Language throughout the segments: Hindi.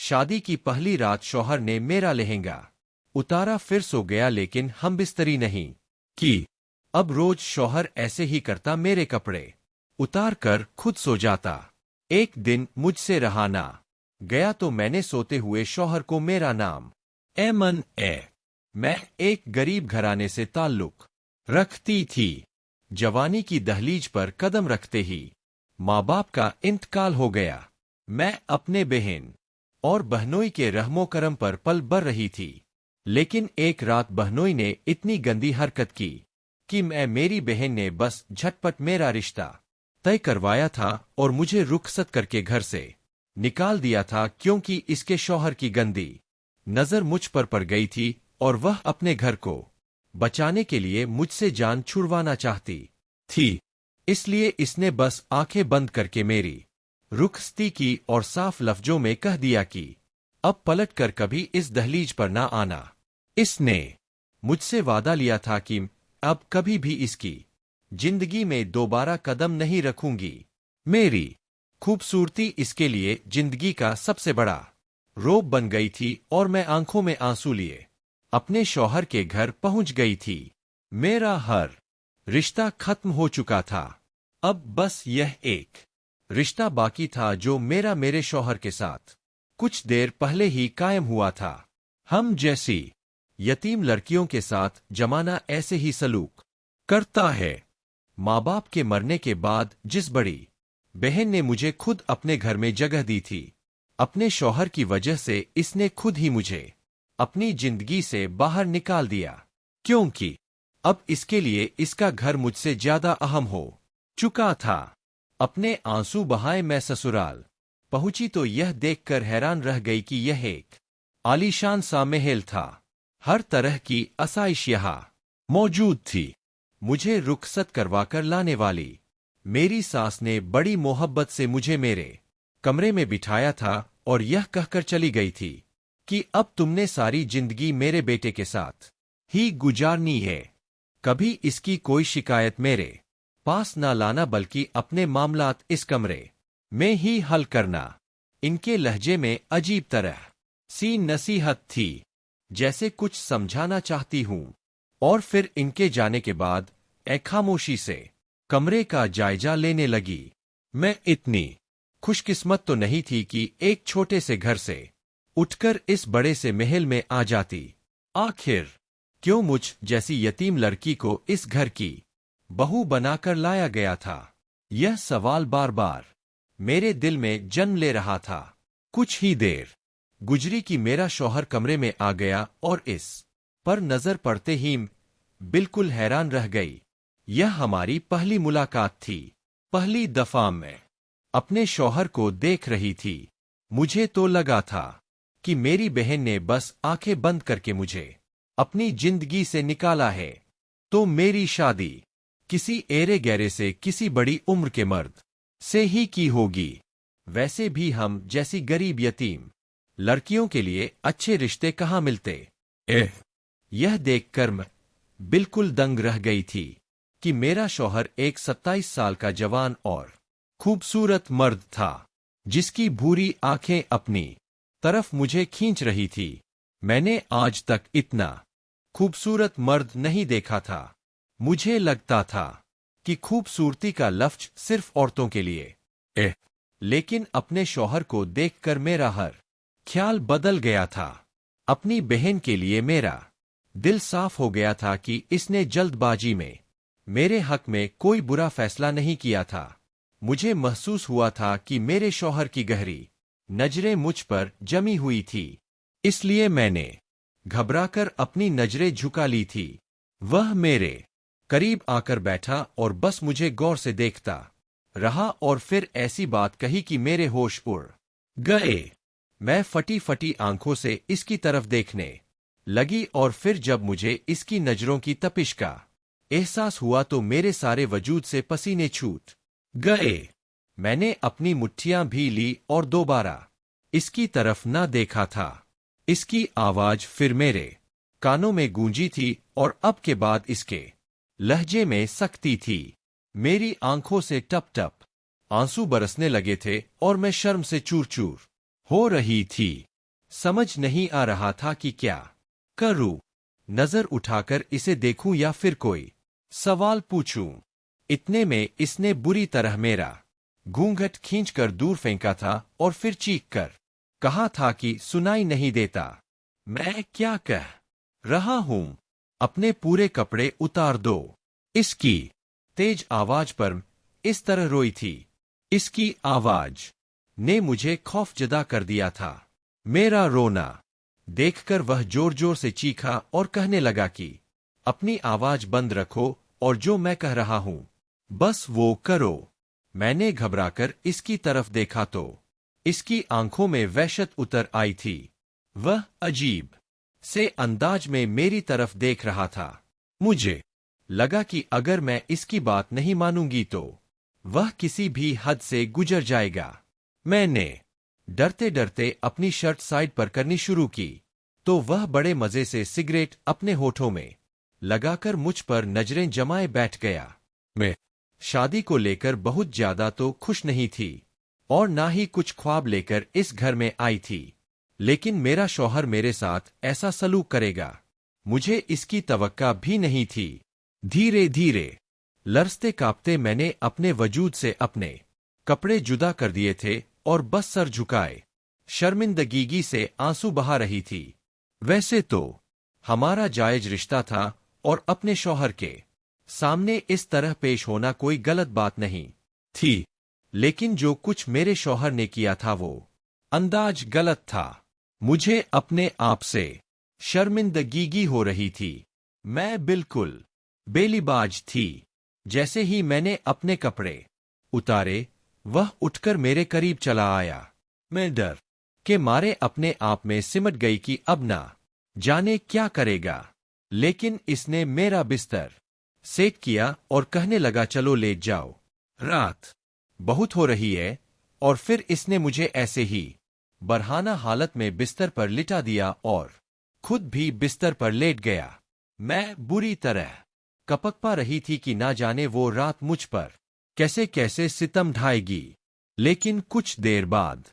शादी की पहली रात शौहर ने मेरा लहंगा उतारा, फिर सो गया, लेकिन हम बिस्तरी नहीं की। अब रोज शौहर ऐसे ही करता, मेरे कपड़े उतार कर खुद सो जाता। एक दिन मुझसे रहा ना गया तो मैंने सोते हुए शौहर को मेरा नाम ऐमन मैं एक गरीब घराने से ताल्लुक रखती थी। जवानी की दहलीज पर कदम रखते ही माँ बाप का इंतकाल हो गया। मैं अपने बहन और बहनोई के रहमो करम पर पल भर रही थी, लेकिन एक रात बहनोई ने इतनी गंदी हरकत की कि मेरी बहन ने बस झटपट मेरा रिश्ता तय करवाया था और मुझे रुखसत करके घर से निकाल दिया था, क्योंकि इसके शौहर की गंदी नजर मुझ पर पड़ गई थी और वह अपने घर को बचाने के लिए मुझसे जान छुड़वाना चाहती थी। इसलिए इसने बस आंखें बंद करके मेरी रुखसती की और साफ लफ्जों में कह दिया कि अब पलट कर कभी इस दहलीज पर ना आना। इसने मुझसे वादा लिया था कि अब कभी भी इसकी जिंदगी में दोबारा कदम नहीं रखूंगी। मेरी खूबसूरती इसके लिए जिंदगी का सबसे बड़ा रोब बन गई थी और मैं आंखों में आंसू लिए अपने शौहर के घर पहुंच गई थी। मेरा हर रिश्ता खत्म हो चुका था, अब बस यह एक रिश्ता बाकी था जो मेरे शौहर के साथ कुछ देर पहले ही कायम हुआ था। हम जैसी यतीम लड़कियों के साथ जमाना ऐसे ही सलूक करता है। माँ बाप के मरने के बाद जिस बड़ी बहन ने मुझे खुद अपने घर में जगह दी थी, अपने शौहर की वजह से इसने खुद ही मुझे अपनी जिंदगी से बाहर निकाल दिया, क्योंकि अब इसके लिए इसका घर मुझसे ज्यादा अहम हो चुका था। अपने आंसू बहाए मैं ससुराल पहुंची तो यह देखकर हैरान रह गई कि यह एक आलीशान सा महल था। हर तरह की आसाइश यहाँ मौजूद थी। मुझे रुखसत करवाकर लाने वाली मेरी सास ने बड़ी मोहब्बत से मुझे मेरे कमरे में बिठाया था और यह कहकर चली गई थी कि अब तुमने सारी जिंदगी मेरे बेटे के साथ ही गुजारनी है। कभी इसकी कोई शिकायत मेरे पास ना लाना, बल्कि अपने मामलात इस कमरे में ही हल करना। इनके लहजे में अजीब तरह सी नसीहत थी, जैसे कुछ समझाना चाहती हूं। और फिर इनके जाने के बाद खामोशी से कमरे का जायजा लेने लगी। मैं इतनी खुशकिस्मत तो नहीं थी कि एक छोटे से घर से उठकर इस बड़े से महल में आ जाती। आखिर क्यों मुझ जैसी यतीम लड़की को इस घर की बहू बनाकर लाया गया था? यह सवाल बार बार मेरे दिल में जन्म ले रहा था। कुछ ही देर गुजरी कि मेरा शौहर कमरे में आ गया और इस पर नजर पड़ते ही बिल्कुल हैरान रह गई। यह हमारी पहली मुलाकात थी। पहली दफा मैं अपने शौहर को देख रही थी। मुझे तो लगा था कि मेरी बहन ने बस आंखें बंद करके मुझे अपनी जिंदगी से निकाला है, तो मेरी शादी किसी एरे गहरे से, किसी बड़ी उम्र के मर्द से ही की होगी। वैसे भी हम जैसी गरीब यतीम लड़कियों के लिए अच्छे रिश्ते कहाँ मिलते। यह देखकर मैं बिल्कुल दंग रह गई थी कि मेरा शौहर एक 27 साल का जवान और खूबसूरत मर्द था, जिसकी भूरी आंखें अपनी तरफ मुझे खींच रही थी। मैंने आज तक इतना खूबसूरत मर्द नहीं देखा था। मुझे लगता था कि खूबसूरती का लफ्ज सिर्फ औरतों के लिए लेकिन अपने शौहर को देखकर मेरा हर ख्याल बदल गया था। अपनी बहन के लिए मेरा दिल साफ हो गया था कि इसने जल्दबाजी में मेरे हक में कोई बुरा फैसला नहीं किया था। मुझे महसूस हुआ था कि मेरे शौहर की गहरी नजरें मुझ पर जमी हुई थी, इसलिए मैंने घबराकर अपनी नजरें झुका ली थी। वह मेरे करीब आकर बैठा और बस मुझे गौर से देखता रहा और फिर ऐसी बात कही कि मेरे होश उड़ गए। मैं फटी फटी आंखों से इसकी तरफ देखने लगी और फिर जब मुझे इसकी नजरों की तपिश का एहसास हुआ तो मेरे सारे वजूद से पसीने छूट गए। मैंने अपनी मुट्ठियां भी ली और दोबारा इसकी तरफ न देखा था। इसकी आवाज फिर मेरे कानों में गूंजी थी और अब के बाद इसके लहजे में सख्ती थी। मेरी आंखों से टप टप आंसू बरसने लगे थे और मैं शर्म से चूर चूर हो रही थी। समझ नहीं आ रहा था कि क्या करूं। नजर उठाकर इसे देखूं या फिर कोई सवाल पूछूं। इतने में इसने बुरी तरह मेरा घूंघट खींचकर दूर फेंका था और फिर चीख कर कहा था कि सुनाई नहीं देता। मैं क्या कह रहा हूं? अपने पूरे कपड़े उतार दो। इसकी तेज आवाज पर इस तरह रोई थी। इसकी आवाज ने मुझे खौफजदा कर दिया था। मेरा रोना देखकर वह जोर जोर से चीखा और कहने लगा कि अपनी आवाज बंद रखो और जो मैं कह रहा हूं बस वो करो। मैंने घबराकर इसकी तरफ देखा तो इसकी आंखों में वहशत उतर आई थी। वह अजीब से अंदाज में मेरी तरफ देख रहा था। मुझे लगा कि अगर मैं इसकी बात नहीं मानूंगी तो वह किसी भी हद से गुजर जाएगा। मैंने डरते डरते अपनी शर्ट साइड पर करनी शुरू की तो वह बड़े मजे से सिगरेट अपने होठों में लगाकर मुझ पर नजरें जमाए बैठ गया। मैं शादी को लेकर बहुत ज्यादा तो खुश नहीं थी और ना ही कुछ ख्वाब लेकर इस घर में आई थी, लेकिन मेरा शौहर मेरे साथ ऐसा सलूक करेगा मुझे इसकी तवक्का भी नहीं थी। धीरे धीरे लरजते कांपते मैंने अपने वजूद से अपने कपड़े जुदा कर दिए थे और बस सर झुकाए शर्मिंदगी से आंसू बहा रही थी। वैसे तो हमारा जायज रिश्ता था और अपने शौहर के सामने इस तरह पेश होना कोई गलत बात नहीं थी, लेकिन जो कुछ मेरे शौहर ने किया था वो अंदाज गलत था। मुझे अपने आप से शर्मिंदगी हो रही थी। मैं बिल्कुल बेलिबाज थी। जैसे ही मैंने अपने कपड़े उतारे वह उठकर मेरे करीब चला आया। मैं डर के मारे अपने आप में सिमट गई कि अब ना जाने क्या करेगा, लेकिन इसने मेरा बिस्तर सेट किया और कहने लगा चलो लेट जाओ, रात बहुत हो रही है। और फिर इसने मुझे ऐसे ही बरहाना हालत में बिस्तर पर लिटा दिया और खुद भी बिस्तर पर लेट गया। मैं बुरी तरह कपक पा रही थी कि ना जाने वो रात मुझ पर कैसे कैसे सितम ढाएगी। लेकिन कुछ देर बाद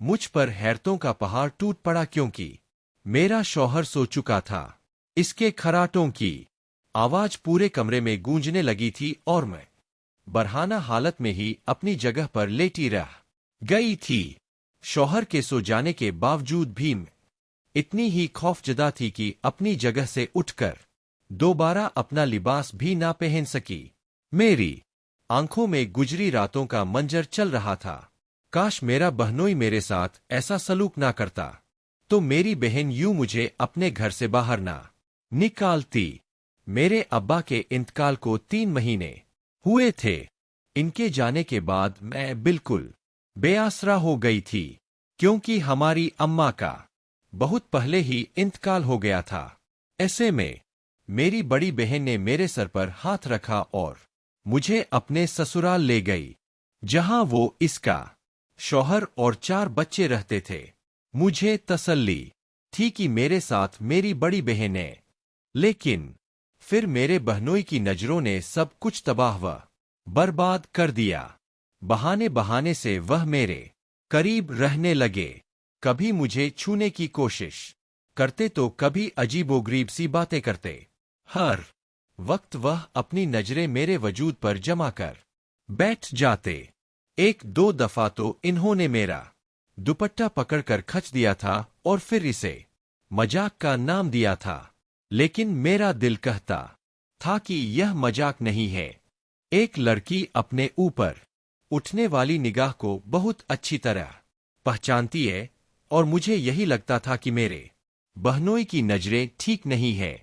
मुझ पर हैरतों का पहाड़ टूट पड़ा, क्योंकि मेरा शौहर सो चुका था। इसके खराटों की आवाज पूरे कमरे में गूंजने लगी थी और मैं बरहाना हालत में ही अपनी जगह पर लेटी रह गई थी। शौहर के सो जाने के बावजूद भी मैं इतनी ही खौफजदा थी कि अपनी जगह से उठकर दोबारा अपना लिबास भी ना पहन सकी। मेरी आंखों में गुजरी रातों का मंजर चल रहा था। काश मेरा बहनोई मेरे साथ ऐसा सलूक ना करता तो मेरी बहन यूं मुझे अपने घर से बाहर ना निकालती। मेरे अब्बा के इंतकाल को 3 महीने हुए थे। इनके जाने के बाद मैं बिल्कुल बेआसरा हो गई थी, क्योंकि हमारी अम्मा का बहुत पहले ही इंतकाल हो गया था। ऐसे में मेरी बड़ी बहन ने मेरे सर पर हाथ रखा और मुझे अपने ससुराल ले गई, जहां वो इसका शौहर और 4 बच्चे रहते थे। मुझे तसल्ली थी कि मेरे साथ मेरी बड़ी बहन है, लेकिन फिर मेरे बहनोई की नजरों ने सब कुछ तबाह व बर्बाद कर दिया। बहाने बहाने से वह मेरे करीब रहने लगे, कभी मुझे छूने की कोशिश करते तो कभी अजीबोगरीब सी बातें करते। हर वक्त वह अपनी नजरें मेरे वजूद पर जमा कर बैठ जाते। 1-2 दफा तो इन्होंने मेरा दुपट्टा पकड़कर खच दिया था और फिर इसे मजाक का नाम दिया था, लेकिन मेरा दिल कहता था कि यह मजाक नहीं है। एक लड़की अपने ऊपर उठने वाली निगाह को बहुत अच्छी तरह पहचानती है और मुझे यही लगता था कि मेरे बहनोई की नजरें ठीक नहीं है,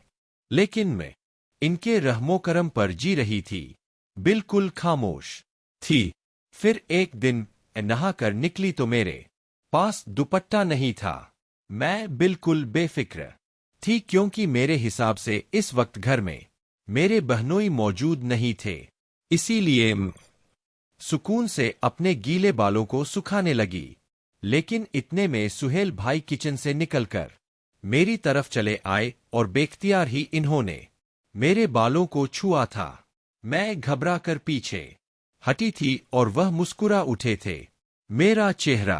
लेकिन मैं इनके रहमो करम पर जी रही थी, बिल्कुल खामोश थी। फिर एक दिन नहाकर निकली तो मेरे पास दुपट्टा नहीं था। मैं बिल्कुल बेफिक्र थी, क्योंकि मेरे हिसाब से इस वक्त घर में मेरे बहनोई मौजूद नहीं थे। इसीलिए सुकून से अपने गीले बालों को सुखाने लगी। लेकिन इतने में सुहेल भाई किचन से निकलकर मेरी तरफ चले आए और बेख्तियार ही इन्होंने मेरे बालों को छुआ था। मैं घबरा कर पीछे हटी थी और वह मुस्कुरा उठे थे। मेरा चेहरा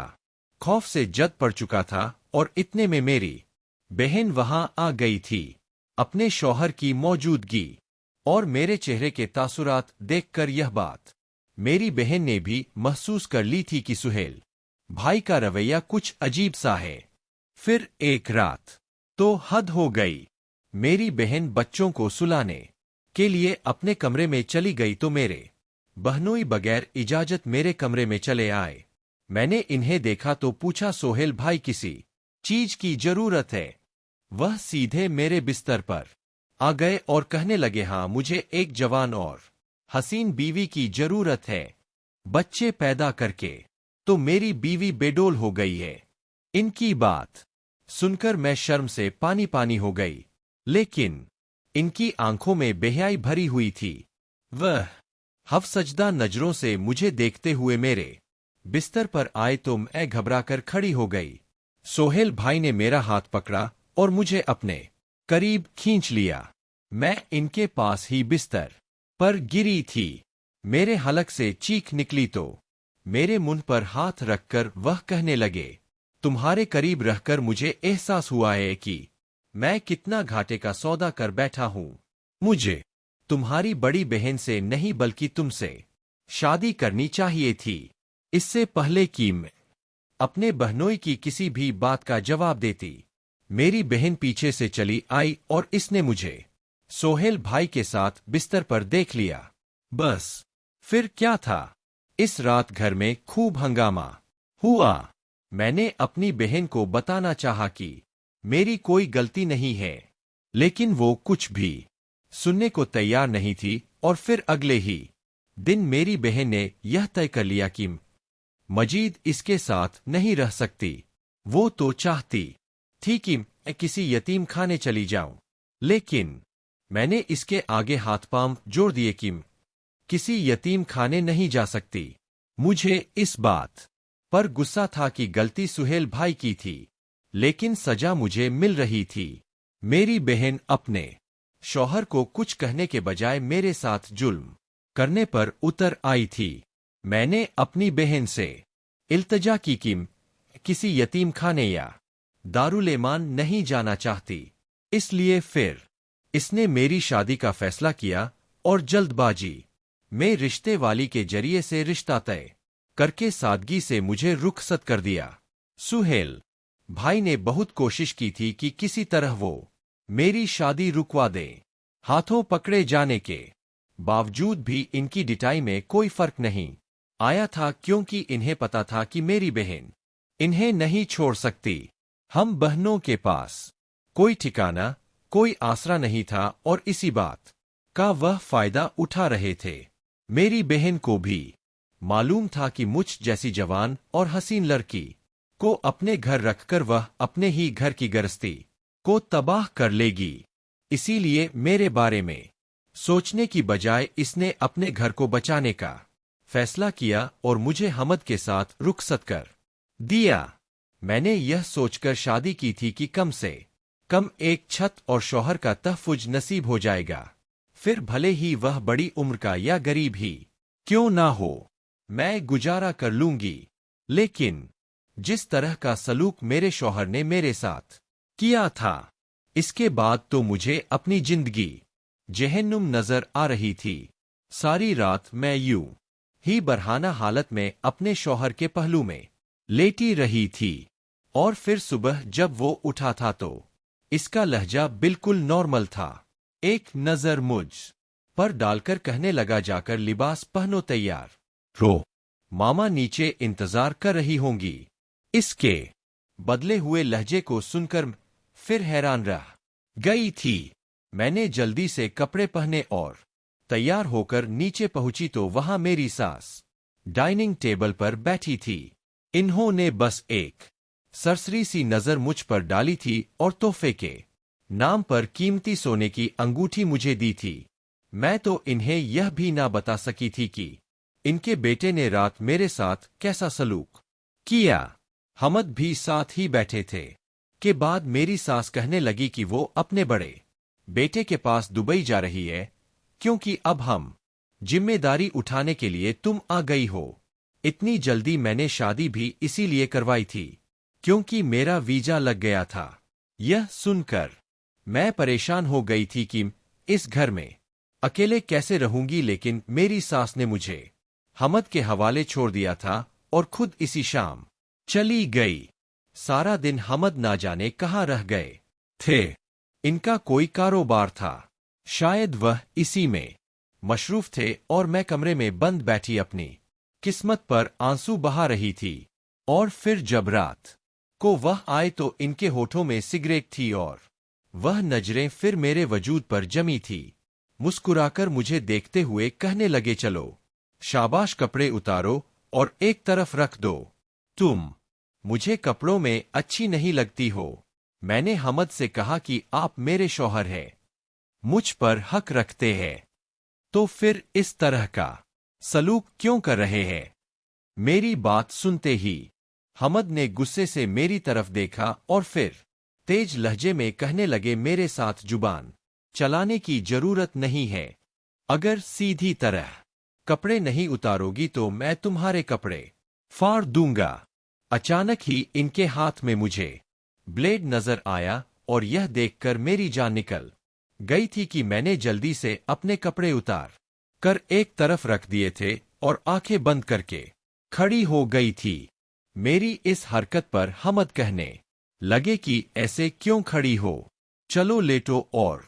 खौफ से जद पड़ चुका था और इतने में मेरी बहन वहां आ गई थी, अपने शौहर की मौजूदगी और मेरे चेहरे के तासुरात देखकर यह बात मेरी बहन ने भी महसूस कर ली थी कि सुहेल भाई का रवैया कुछ अजीब सा है। फिर एक रात तो हद हो गई। मेरी बहन बच्चों को सुलाने के लिए अपने कमरे में चली गई तो मेरे बहनोई बगैर इजाजत मेरे कमरे में चले आए। मैंने इन्हें देखा तो पूछा, सोहेल भाई किसी चीज की जरूरत है? वह सीधे मेरे बिस्तर पर आ गए और कहने लगे, हाँ मुझे एक जवान और हसीन बीवी की जरूरत है, बच्चे पैदा करके तो मेरी बीवी बेडोल हो गई है। इनकी बात सुनकर मैं शर्म से पानी पानी हो गई, लेकिन इनकी आंखों में बेहयाई भरी हुई थी। वह हफसजदा नजरों से मुझे देखते हुए मेरे बिस्तर पर आए तो मैं घबराकर खड़ी हो गई। सोहेल भाई ने मेरा हाथ पकड़ा और मुझे अपने करीब खींच लिया। मैं इनके पास ही बिस्तर पर गिरी थी। मेरे हलक से चीख निकली तो मेरे मुंह पर हाथ रखकर वह कहने लगे, तुम्हारे करीब रहकर मुझे एहसास हुआ है कि मैं कितना घाटे का सौदा कर बैठा हूं। मुझे तुम्हारी बड़ी बहन से नहीं बल्कि तुमसे शादी करनी चाहिए थी, इससे पहले कि मैं अपने बहनोई की किसी भी बात का जवाब देती। मेरी बहन पीछे से चली आई और इसने मुझे सोहेल भाई के साथ बिस्तर पर देख लिया। बस फिर क्या था, इस रात घर में खूब हंगामा हुआ। मैंने अपनी बहन को बताना चाहा कि मेरी कोई गलती नहीं है, लेकिन वो कुछ भी सुनने को तैयार नहीं थी। और फिर अगले ही दिन मेरी बहन ने यह तय कर लिया कि मजीद इसके साथ नहीं रह सकती। वो तो चाहती थी कि मैं किसी यतीम खाने चली जाऊं, लेकिन मैंने इसके आगे हाथ पांव जोड़ दिए कि किसी यतीम खाने नहीं जा सकती। मुझे इस बात पर गुस्सा था कि गलती सुहेल भाई की थी, लेकिन सजा मुझे मिल रही थी। मेरी बहन अपने शौहर को कुछ कहने के बजाय मेरे साथ जुल्म करने पर उतर आई थी। मैंने अपनी बहन से इल्तजा की कि किसी यतीम खाने या दारुलेमान नहीं जाना चाहती, इसलिए फिर इसने मेरी शादी का फैसला किया और जल्दबाजी में रिश्ते वाली के जरिए से रिश्ता तय करके सादगी से मुझे रुखसत कर दिया। सुहेल भाई ने बहुत कोशिश की थी कि किसी तरह वो मेरी शादी रुकवा दे। हाथों पकड़े जाने के बावजूद भी इनकी डिटाई में कोई फर्क नहीं आया था, क्योंकि इन्हें पता था कि मेरी बहन इन्हें नहीं छोड़ सकती। हम बहनों के पास कोई ठिकाना, कोई आसरा नहीं था और इसी बात का वह फायदा उठा रहे थे। मेरी बहन को भी मालूम था कि मुझ जैसी जवान और हसीन लड़की को अपने घर रखकर वह अपने ही घर की गृहस्थी को तबाह कर लेगी। इसीलिए मेरे बारे में सोचने की बजाय इसने अपने घर को बचाने का फैसला किया और मुझे हमद के साथ रुखसत कर दिया। मैंने यह सोचकर शादी की थी कि कम से कम एक छत और शौहर का तहफ़्फ़ुज़ नसीब हो जाएगा, फिर भले ही वह बड़ी उम्र का या गरीब ही क्यों ना हो, मैं गुजारा कर लूंगी। लेकिन जिस तरह का सलूक मेरे शौहर ने मेरे साथ किया था, इसके बाद तो मुझे अपनी जिंदगी जहन्नुम नजर आ रही थी। सारी रात मैं यूं ही बरहाना हालत में अपने शौहर के पहलू में लेटी रही थी, और फिर सुबह जब वो उठा था तो इसका लहजा बिल्कुल नॉर्मल था। एक नजर मुझ पर डालकर कहने लगा, जाकर लिबास पहनो, तैयार रो, मामा नीचे इंतजार कर रही होंगी। इसके बदले हुए लहजे को सुनकर फिर हैरान रह गई थी। मैंने जल्दी से कपड़े पहने और तैयार होकर नीचे पहुंची तो वहां मेरी सास डाइनिंग टेबल पर बैठी थी। इन्होंने बस एक सरसरी सी नजर मुझ पर डाली थी और तोहफे के नाम पर कीमती सोने की अंगूठी मुझे दी थी। मैं तो इन्हें यह भी ना बता सकी थी कि इनके बेटे ने रात मेरे साथ कैसा सलूक किया। हमद भी साथ ही बैठे थे। के बाद मेरी सास कहने लगी कि वो अपने बड़े बेटे के पास दुबई जा रही है, क्योंकि अब हम जिम्मेदारी उठाने के लिए तुम आ गई हो। इतनी जल्दी मैंने शादी भी इसीलिए करवाई थी क्योंकि मेरा वीजा लग गया था। यह सुनकर मैं परेशान हो गई थी कि इस घर में अकेले कैसे रहूंगी, लेकिन मेरी सास ने मुझे हमद के हवाले छोड़ दिया था और खुद इसी शाम चली गई। सारा दिन हमद ना जाने कहाँ रह गए थे। इनका कोई कारोबार था, शायद वह इसी में मशरूफ थे और मैं कमरे में बंद बैठी अपनी किस्मत पर आंसू बहा रही थी। और फिर जब रात को वह आए तो इनके होठों में सिगरेट थी और वह नजरें फिर मेरे वजूद पर जमी थी। मुस्कुराकर मुझे देखते हुए कहने लगे, चलो शाबाश, कपड़े उतारो और एक तरफ रख दो। तुम मुझे कपड़ों में अच्छी नहीं लगती हो। मैंने हमद से कहा कि आप मेरे शौहर हैं, मुझ पर हक रखते हैं, तो फिर इस तरह का सलूक क्यों कर रहे हैं? मेरी बात सुनते ही हमद ने गुस्से से मेरी तरफ देखा और फिर तेज लहजे में कहने लगे, मेरे साथ जुबान चलाने की जरूरत नहीं है। अगर सीधी तरह कपड़े नहीं उतारोगी तो मैं तुम्हारे कपड़े फाड़ दूंगा। अचानक ही इनके हाथ में मुझे ब्लेड नजर आया और यह देखकर मेरी जान निकल गई थी कि मैंने जल्दी से अपने कपड़े उतार कर एक तरफ रख दिए थे और आंखें बंद करके खड़ी हो गई थी। मेरी इस हरकत पर हमद कहने लगे कि ऐसे क्यों खड़ी हो, चलो लेटो। और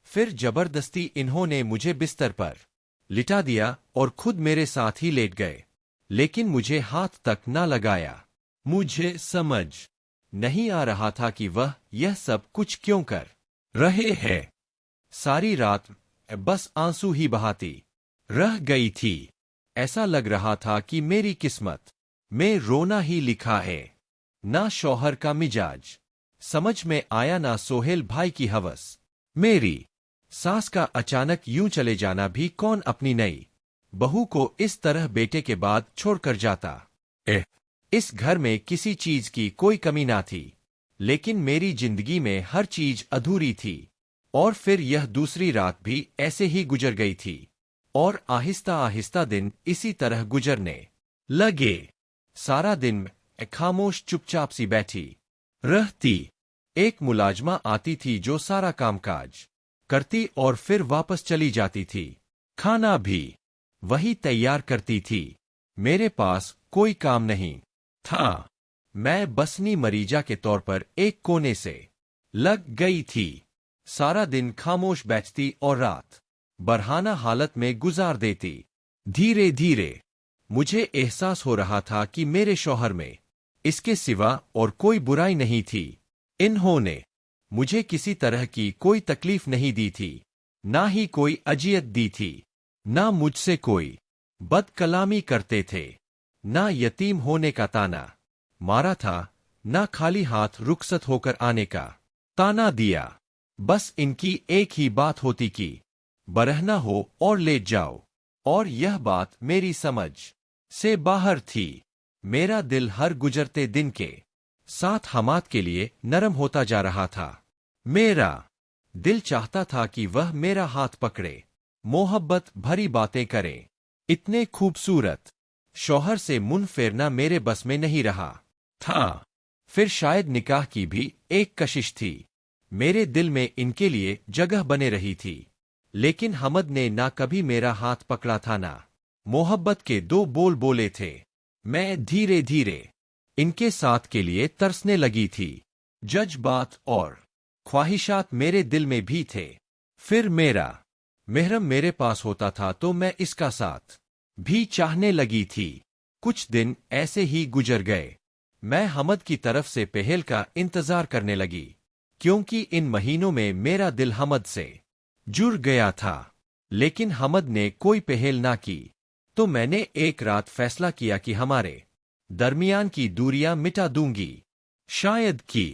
फिर जबरदस्ती इन्होंने मुझे बिस्तर पर लिटा दिया और खुद मेरे साथ ही लेट गए, लेकिन मुझे हाथ तक न लगाया। मुझे समझ नहीं आ रहा था कि वह यह सब कुछ क्यों कर रहे हैं। सारी रात बस आंसू ही बहाती रह गई थी। ऐसा लग रहा था कि मेरी किस्मत में रोना ही लिखा है। ना शौहर का मिजाज समझ में आया, ना सोहेल भाई की हवस। मेरी सास का अचानक यूं चले जाना भी कौन अपनी नई बहू को इस तरह बेटे के बाद छोड़कर जाता। इस घर में किसी चीज की कोई कमी ना थी, लेकिन मेरी जिंदगी में हर चीज अधूरी थी। और फिर यह दूसरी रात भी ऐसे ही गुजर गई थी और आहिस्ता आहिस्ता दिन इसी तरह गुजरने लगे। सारा दिन खामोश चुपचाप सी बैठी रहती। एक मुलाजमा आती थी जो सारा कामकाज करती और फिर वापस चली जाती थी। खाना भी वही तैयार करती थी। मेरे पास कोई काम नहीं था। मैं बसनी मरीजा के तौर पर एक कोने से लग गई थी। सारा दिन खामोश बैठती और रात बरहाना हालत में गुजार देती। धीरे धीरे मुझे एहसास हो रहा था कि मेरे शौहर में इसके सिवा और कोई बुराई नहीं थी। इन्होंने मुझे किसी तरह की कोई तकलीफ नहीं दी थी, ना ही कोई अजियत दी थी, ना मुझसे कोई बदकलामी करते थे, ना यतीम होने का ताना मारा था, ना खाली हाथ रुखसत होकर आने का ताना दिया। बस इनकी एक ही बात होती कि बरहना हो और लेट जाओ, और यह बात मेरी समझ से बाहर थी। मेरा दिल हर गुजरते दिन के साथ हमाद के लिए नरम होता जा रहा था। मेरा दिल चाहता था कि वह मेरा हाथ पकड़े, मोहब्बत भरी बातें करे। इतने खूबसूरत शौहर से मुंह फेरना मेरे बस में नहीं रहा था। फिर शायद निकाह की भी एक कशिश थी। मेरे दिल में इनके लिए जगह बने रही थी, लेकिन हमद ने ना कभी मेरा हाथ पकड़ा था, ना मोहब्बत के दो बोल बोले थे। मैं धीरे धीरे इनके साथ के लिए तरसने लगी थी। जज्बात और ख्वाहिशात मेरे दिल में भी थे। फिर मेरा महरम मेरे पास होता था तो मैं इसका साथ भी चाहने लगी थी। कुछ दिन ऐसे ही गुजर गए। मैं हमद की तरफ से पहल का इंतजार करने लगी, क्योंकि इन महीनों में मेरा दिल हमद से जुड़ गया था। लेकिन हमद ने कोई पहल ना की, तो मैंने एक रात फैसला किया कि हमारे दरमियान की दूरियां मिटा दूंगी। शायद कि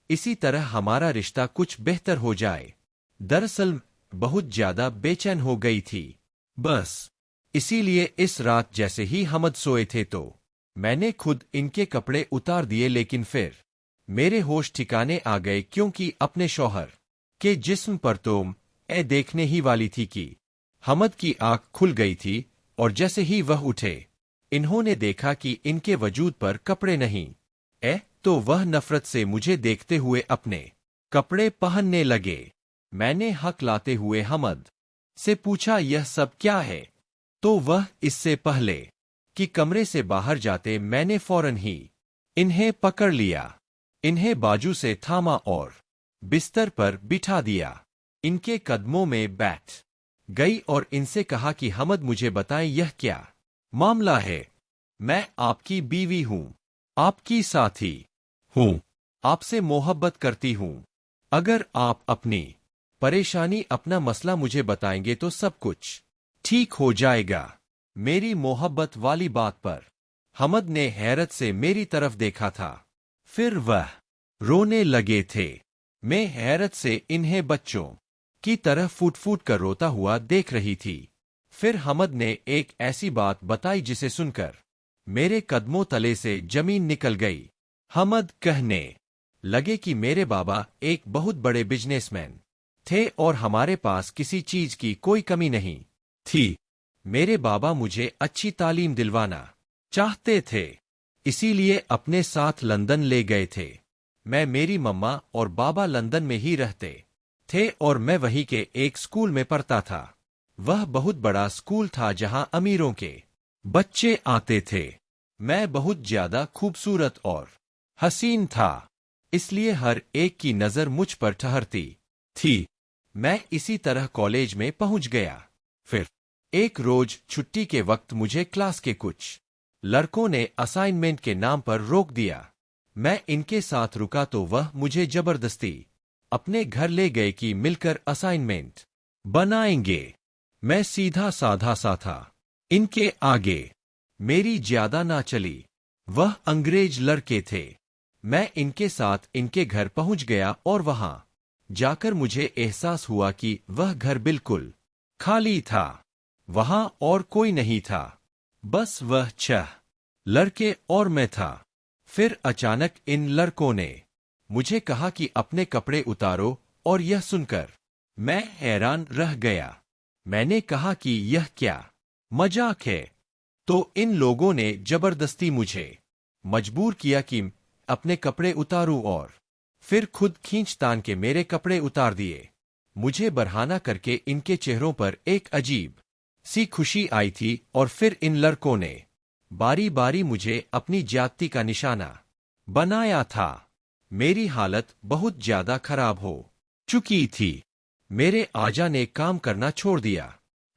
इसी तरह हमारा रिश्ता कुछ बेहतर हो जाए। दरअसल बहुत ज्यादा बेचैन हो गई थी। बस इसीलिए इस रात जैसे ही हमद सोए थे तो मैंने खुद इनके कपड़े उतार दिए, लेकिन फिर मेरे होश ठिकाने आ गए, क्योंकि अपने शौहर के जिस्म पर तो देखने ही वाली थी कि हमद की आंख खुल गई थी। और जैसे ही वह उठे, इन्होंने देखा कि इनके वजूद पर कपड़े नहीं। तो वह नफरत से मुझे देखते हुए अपने कपड़े पहनने लगे। मैंने हक लाते हुए हमद से पूछा, यह सब क्या है? तो वह इससे पहले कि कमरे से बाहर जाते मैंने फौरन ही इन्हें पकड़ लिया, इन्हें बाजू से थामा और बिस्तर पर बिठा दिया। इनके कदमों में बैठ गई और इनसे कहा कि हमद, मुझे बताएं यह क्या मामला है? मैं आपकी बीवी हूं, आपकी साथी हूं, आपसे मोहब्बत करती हूं। अगर आप अपनी परेशानी, अपना मसला मुझे बताएंगे तो सब कुछ ठीक हो जाएगा। मेरी मोहब्बत वाली बात पर हमद ने हैरत से मेरी तरफ देखा था। फिर वह रोने लगे थे। मैं हैरत से इन्हें बच्चों की तरह फूट फूट कर रोता हुआ देख रही थी। फिर हमद ने एक ऐसी बात बताई जिसे सुनकर मेरे कदमों तले से जमीन निकल गई। हमद कहने लगे कि मेरे बाबा एक बहुत बड़े बिजनेसमैन थे और हमारे पास किसी चीज की कोई कमी नहीं थी। मेरे बाबा मुझे अच्छी तालीम दिलवाना चाहते थे, इसीलिए अपने साथ लंदन ले गए थे। मैं, मेरी मम्मा और बाबा लंदन में ही रहते थे और मैं वहीं के एक स्कूल में पढ़ता था। वह बहुत बड़ा स्कूल था जहां अमीरों के बच्चे आते थे। मैं बहुत ज्यादा खूबसूरत और हसीन था, इसलिए हर एक की नजर मुझ पर ठहरती थी। मैं इसी तरह कॉलेज में पहुंच गया। फिर एक रोज छुट्टी के वक्त मुझे क्लास के कुछ लड़कों ने असाइनमेंट के नाम पर रोक दिया। मैं इनके साथ रुका तो वह मुझे जबरदस्ती अपने घर ले गए कि मिलकर असाइनमेंट बनाएंगे। मैं सीधा साधा सा था इनके आगे, मेरी ज्यादा ना चली। वह अंग्रेज लड़के थे। मैं इनके साथ इनके घर पहुंच गया और वहां जाकर मुझे एहसास हुआ कि वह घर बिल्कुल खाली था। वहां और कोई नहीं था, बस वह 6 लड़के और मैं था। फिर अचानक इन लड़कों ने मुझे कहा कि अपने कपड़े उतारो और यह सुनकर मैं हैरान रह गया। मैंने कहा कि यह क्या मजाक है? तो इन लोगों ने जबरदस्ती मुझे मजबूर किया कि अपने कपड़े उतारूं और फिर खुद खींच-तान के मेरे कपड़े उतार दिए। मुझे बरहाना करके इनके चेहरों पर एक अजीब सी खुशी आई थी और फिर इन लड़कों ने बारी बारी मुझे अपनी ज्यादती का निशाना बनाया था। मेरी हालत बहुत ज्यादा खराब हो चुकी थी। मेरे आजा ने काम करना छोड़ दिया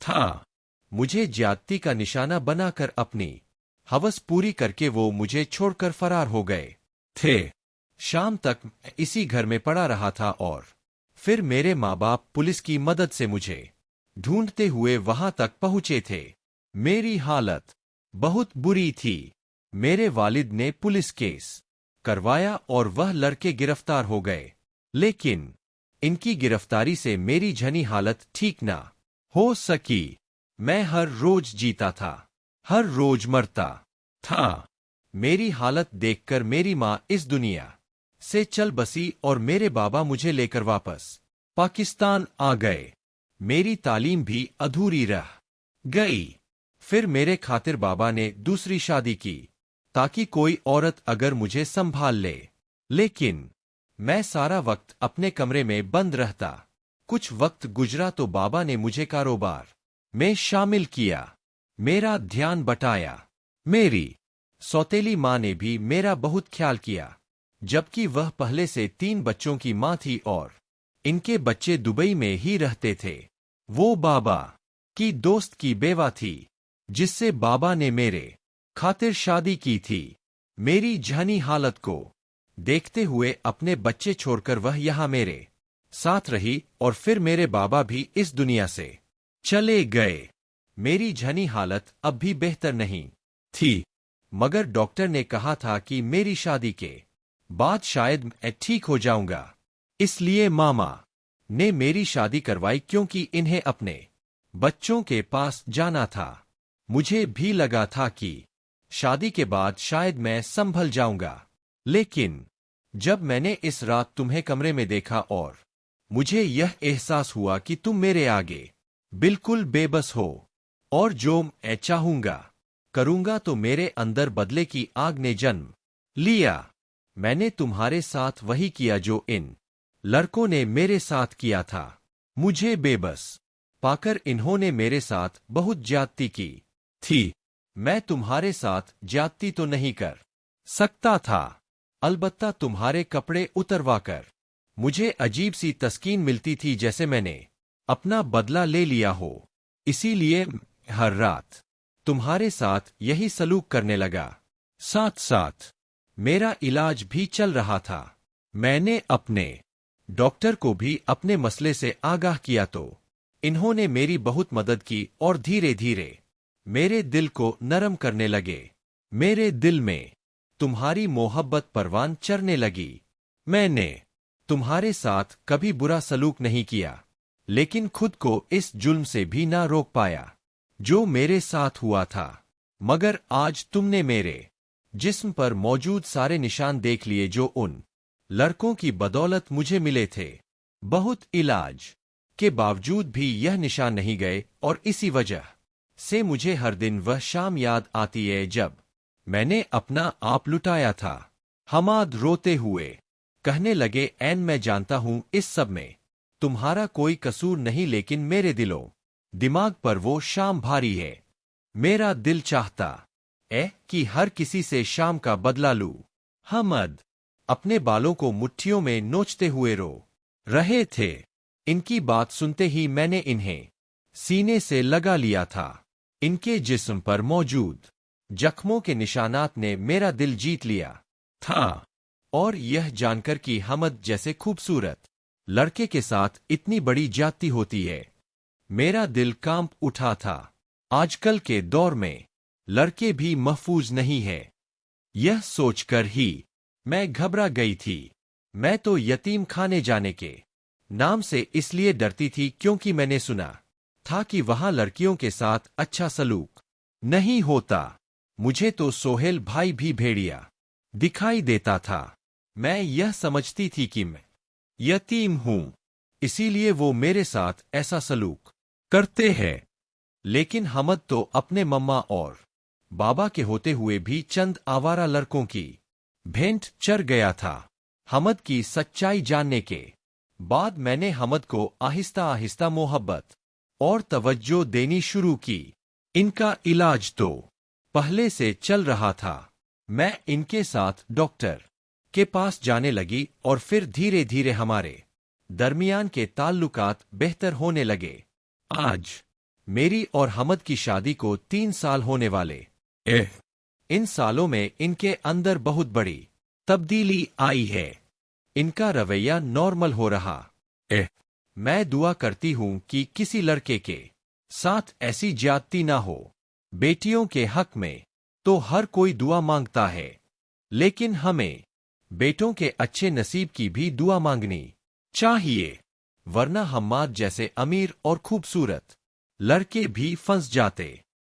था। मुझे ज्यादती का निशाना बनाकर अपनी हवस पूरी करके वो मुझे छोड़कर फरार हो गए थे। शाम तक मैं इसी घर में पड़ा रहा था और फिर मेरे माँ बाप पुलिस की मदद से मुझे ढूंढते हुए वहां तक पहुंचे थे। मेरी हालत बहुत बुरी थी। मेरे वालिद ने पुलिस केस करवाया और वह लड़के गिरफ्तार हो गए, लेकिन इनकी गिरफ्तारी से मेरी झनी हालत ठीक ना हो सकी। मैं हर रोज जीता था, हर रोज मरता था। मेरी हालत देखकर मेरी माँ इस दुनिया से चल बसी और मेरे बाबा मुझे लेकर वापस पाकिस्तान आ गए। मेरी तालीम भी अधूरी रह गई। फिर मेरे खातिर बाबा ने दूसरी शादी की ताकि कोई औरत अगर मुझे संभाल ले, लेकिन मैं सारा वक्त अपने कमरे में बंद रहता। कुछ वक्त गुजरा तो बाबा ने मुझे कारोबार में शामिल किया, मेरा ध्यान बटाया। मेरी सौतेली माँ ने भी मेरा बहुत ख्याल किया, जबकि वह पहले से 3 बच्चों की माँ थी और इनके बच्चे दुबई में ही रहते थे। वो बाबा की दोस्त की बेवा थी, जिससे बाबा ने मेरे खातिर शादी की थी। मेरी झनी हालत को देखते हुए अपने बच्चे छोड़कर वह यहाँ मेरे साथ रही और फिर मेरे बाबा भी इस दुनिया से चले गए। मेरी झनी हालत अब भी बेहतर नहीं थी, मगर डॉक्टर ने कहा था कि मेरी शादी के बाद शायद मैं ठीक हो जाऊंगा। इसलिए मामा ने मेरी शादी करवाई क्योंकि इन्हें अपने बच्चों के पास जाना था। मुझे भी लगा था कि शादी के बाद शायद मैं संभल जाऊंगा, लेकिन जब मैंने इस रात तुम्हें कमरे में देखा और मुझे यह एहसास हुआ कि तुम मेरे आगे बिल्कुल बेबस हो और जो मैं चाहूंगा करूंगा, तो मेरे अंदर बदले की आग ने जन्म लिया। मैंने तुम्हारे साथ वही किया जो इन लड़कों ने मेरे साथ किया था। मुझे बेबस पाकर इन्होंने मेरे साथ बहुत ज्यादती की थी। मैं तुम्हारे साथ ज्यादती तो नहीं कर सकता था, अलबत्ता तुम्हारे कपड़े उतरवाकर मुझे अजीब सी तस्कीन मिलती थी, जैसे मैंने अपना बदला ले लिया हो। इसीलिए हर रात तुम्हारे साथ यही सलूक करने लगा। साथ साथ मेरा इलाज भी चल रहा था। मैंने अपने डॉक्टर को भी अपने मसले से आगाह किया तो इन्होंने मेरी बहुत मदद की और धीरे धीरे मेरे दिल को नरम करने लगे। मेरे दिल में तुम्हारी मोहब्बत परवान चढ़ने लगी। मैंने तुम्हारे साथ कभी बुरा सलूक नहीं किया, लेकिन खुद को इस जुल्म से भी ना रोक पाया जो मेरे साथ हुआ था। मगर आज तुमने मेरे जिस्म पर मौजूद सारे निशान देख लिए जो उन लड़कों की बदौलत मुझे मिले थे। बहुत इलाज के बावजूद भी यह निशान नहीं गए और इसी वजह से मुझे हर दिन वह शाम याद आती है जब मैंने अपना आप लुटाया था। हमाद रोते हुए कहने लगे, ऐन मैं जानता हूं इस सब में तुम्हारा कोई कसूर नहीं, लेकिन मेरे दिलो दिमाग पर वो शाम भारी है। मेरा दिल चाहता है कि हर किसी से शाम का बदला लूं। हमद अपने बालों को मुट्ठियों में नोचते हुए रो रहे थे। इनकी बात सुनते ही मैंने इन्हें सीने से लगा लिया था। इनके जिस्म पर मौजूद जख्मों के निशानात ने मेरा दिल जीत लिया था, और यह जानकर कि हमद जैसे खूबसूरत लड़के के साथ इतनी बड़ी ज्यादती होती है, मेरा दिल कांप उठा था। आजकल के दौर में लड़के भी महफूज नहीं है, यह सोचकर ही मैं घबरा गई थी। मैं तो यतीम खाने जाने के नाम से इसलिए डरती थी क्योंकि मैंने सुना था कि वहां लड़कियों के साथ अच्छा सलूक नहीं होता। मुझे तो सोहेल भाई भी भेड़िया दिखाई देता था। मैं यह समझती थी कि मैं यतीम हूं, इसीलिए वो मेरे साथ ऐसा सलूक करते हैं। लेकिन हमद तो अपने मम्मा और बाबा के होते हुए भी चंद आवारा लड़कों की भेंट चढ़ गया था। हमद की सच्चाई जानने के बाद मैंने हमद को आहिस्ता आहिस्ता मोहब्बत और तवज्जो देनी शुरू की। इनका इलाज तो पहले से चल रहा था। मैं इनके साथ डॉक्टर के पास जाने लगी और फिर धीरे धीरे हमारे दरमियान के ताल्लुकात बेहतर होने लगे। आज मेरी और हमद की शादी को 3 साल होने वाले। इन सालों में इनके अंदर बहुत बड़ी तब्दीली आई है। इनका रवैया नॉर्मल हो रहा है। मैं दुआ करती हूं कि किसी लड़के के साथ ऐसी ज्यादती ना हो। बेटियों के हक में तो हर कोई दुआ मांगता है, लेकिन हमें बेटों के अच्छे नसीब की भी दुआ मांगनी चाहिए, वरना हम्माद जैसे अमीर और खूबसूरत लड़के भी फंस जाते।